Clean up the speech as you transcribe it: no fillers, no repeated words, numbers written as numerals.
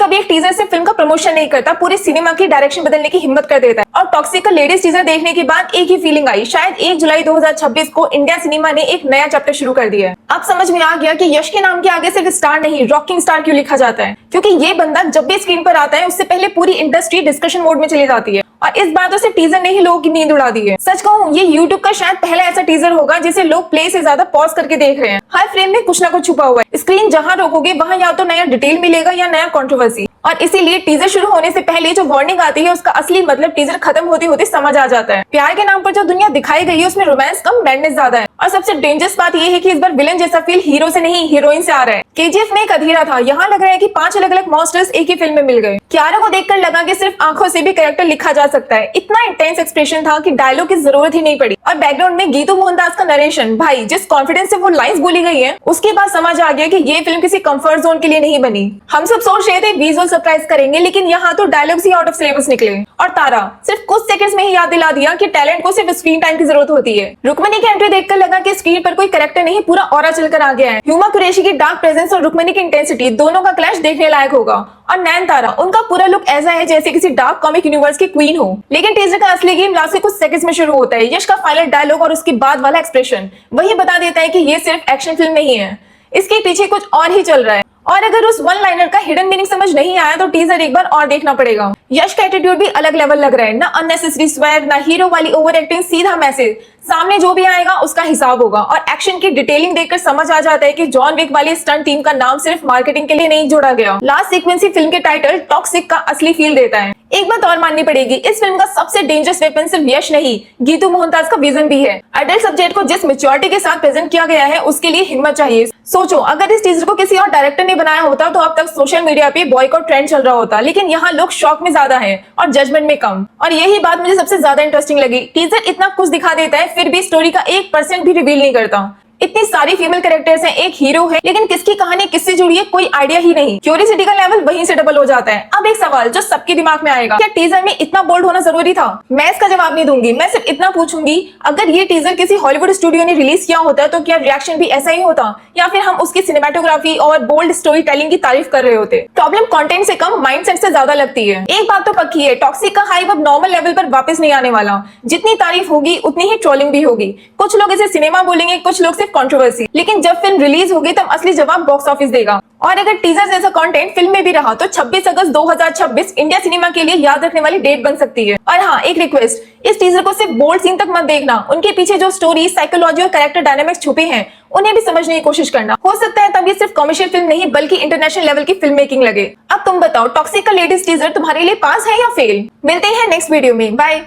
कभी एक टीजर से फिल्म का प्रमोशन नहीं करता, पूरे सिनेमा की डायरेक्शन बदलने की हिम्मत कर देता है। और टॉक्सिक का लेटेस्ट टीजर देखने के बाद एक ही फीलिंग आई, शायद 1 जुलाई 2026 को इंडिया सिनेमा ने एक नया चैप्टर शुरू कर दिया है। अब समझ में आ गया कि यश के नाम के आगे सिर्फ स्टार नहीं, रॉकिंग स्टार क्यों लिखा जाता है, क्योंकि ये बंदा जब भी स्क्रीन पर आता है उससे पहले पूरी इंडस्ट्री डिस्कशन मोड में चली जाती है। और इस बातों से टीजर ने ही लोगों की नींद उड़ा दी है। सच कहूं, ये YouTube का शायद पहला ऐसा टीजर होगा जिसे लोग प्ले से ज्यादा पॉज करके देख रहे हैं। हर फ्रेम में कुछ ना कुछ छुपा हुआ है। स्क्रीन जहां रोकोगे वहां या तो नया डिटेल मिलेगा या नया कंट्रोवर्सी। और इसीलिए टीजर शुरू होने से पहले जो वार्निंग आती है उसका असली मतलब टीजर खत्म होते होते समझ आ जाता है। प्यार के नाम पर जो दुनिया दिखाई गई है उसमें रोमांस कम, मैडनेस ज्यादा है। और सबसे डेंजरस बात यह है कि इस बार विलन जैसा फील हीरो से नहीं हीरोइन से आ रहा है। KGF में एक अधीरा था, यहाँ लग रहा है कि 5 अलग अलग मॉन्स्टर्स एक ही फिल्म में मिल गए। कियारा को देखकर लगा कि सिर्फ आंखों से भी कैरेक्टर लिखा जा सकता है। इतना इंटेंस एक्सप्रेशन था कि डायलॉग की जरूरत ही नहीं पड़ी। और बैकग्राउंड में गीतू मोहनदास का नरेशन, भाई जिस कॉन्फिडेंस से वो लाइंस बोली गई है उसके बाद समझ आ गया कि ये फिल्म किसी कंफर्ट जोन के लिए नहीं बनी। हम सब सोच रहे थे विजुअल सरप्राइज करेंगे, लेकिन यहाँ तो dialogues he out of syllabus निकले। और तारा सिर्फ कुछ सेकंड्स में ही याद दिला दिया कि टैलेंट को सिर्फ स्क्रीन टाइम की जरूरत होती है। रुक्मिनी की एंट्री देखकर लगा कि स्क्रीन पर कोई कैरेक्टर नहीं, पूरा ऑरा चलकर आ गया है। हुमा कुरैशी की डार्क प्रेजेंस और रुक्मिनी की इंटेंसिटी दोनों का क्लैश देखने लायक होगा। और नयनतारा, उनका पूरा लुक ऐसा है जैसे किसी डार्क कॉमिक यूनिवर्स की क्वीन हो। लेकिन टीजर का असली गेम लास्ट के कुछ सेकंड्स में शुरू होता है। यश का फाइनल डायलॉग और उसके बाद वाला एक्सप्रेशन वही बता देता है कि ये सिर्फ एक्शन फिल्म नहीं है, इसके पीछे कुछ और ही चल रहा है। और अगर उस वन लाइनर का हिडन मीनिंग समझ नहीं आया तो टीजर एक बार और देखना पड़ेगा। यश का एटीट्यूड भी अलग लेवल लग रहा है, ना अननेसेसरी स्वैग, ना हीरो वाली ओवर एक्टिंग, सीधा मैसेज, सामने जो भी आएगा उसका हिसाब होगा। और एक्शन की डिटेलिंग देखकर समझ आ जाता है कि जॉन विक वाली स्टंट टीम का नाम सिर्फ मार्केटिंग के लिए नहीं जोड़ा गया। लास्ट सीक्वेंस ही फिल्म के टाइटल टॉक्सिक का असली फील देता है। एक बात और माननी पड़ेगी, इस फिल्म का सबसे डेंजरस वेपन सिर्फ यश नहीं, गीतू मोहनदास का विजन भी है। अडल्ट सब्जेक्ट को जिस मैच्योरिटी के साथ प्रेजेंट किया गया है उसके लिए हिम्मत चाहिए। सोचो, अगर इस टीजर को किसी और डायरेक्टर ने बनाया होता तो अब तक सोशल मीडिया पे बॉयकॉट ट्रेंड चल रहा होता, लेकिन यहाँ लोग शॉक में ज्यादा हैं और जजमेंट में कम। और यही बात मुझे सबसे ज्यादा इंटरेस्टिंग लगी। टीजर इतना कुछ दिखा देता है फिर भी स्टोरी का 1% भी रिवील नहीं करता। इतनी सारी फीमेल कैरेक्टर्स हैं, एक हीरो है, लेकिन किसकी कहानी किससे जुड़ी है कोई आइडिया ही नहीं। क्यूरियोसिटी का लेवल वहीं से डबल हो जाता है। अब एक सवाल जो सबके दिमाग में आएगा, क्या टीजर में इतना बोल्ड होना जरूरी था? मैं इसका जवाब नहीं दूंगी, मैं सिर्फ इतना पूछूंगी, अगर ये टीजर किसी हॉलीवुड स्टूडियो ने रिलीज किया होता तो क्या रिएक्शन भी ऐसा ही होता, या फिर हम उसकी सिनेमेटोग्राफी और बोल्ड स्टोरी टेलिंग की तारीफ कर रहे होते? प्रॉब्लम कंटेंट से कम माइंडसेट से ज्यादा लगती है। एक बात तो पक्की है, टॉक्सिक का हाइप अब नॉर्मल लेवल पर वापस नहीं आने वाला। जितनी तारीफ होगी उतनी ही ट्रोलिंग भी होगी। कुछ लोग इसे सिनेमा बोलेंगे, कुछ लोग सिर्फ कंट्रोवर्सी। लेकिन जब फिल्म रिलीज होगी तब असली जवाब बॉक्स ऑफिस देगा। और अगर टीजर जैसा कंटेंट फिल्म में भी रहा तो 26 अगस्त 2026 इंडिया सिनेमा के लिए याद रखने वाली डेट बन सकती है। और हाँ, एक रिक्वेस्ट, इस टीजर को सिर्फ बोल्ड सीन तक मत देखना, उनके पीछे जो स्टोरी, साइकोलॉजी और कैरेक्टर डायनामिक्स छुपे हैं उन्हें भी समझने की कोशिश करना। हो सकता है तब ये सिर्फ कमर्शियल फिल्म नहीं बल्कि इंटरनेशनल लेवल की फिल्म मेकिंग लगे। अब तुम बताओ, टॉक्सिक का लेटेस्ट टीजर तुम्हारे लिए पास है या फेल? मिलते हैं नेक्स्ट वीडियो में, बाय।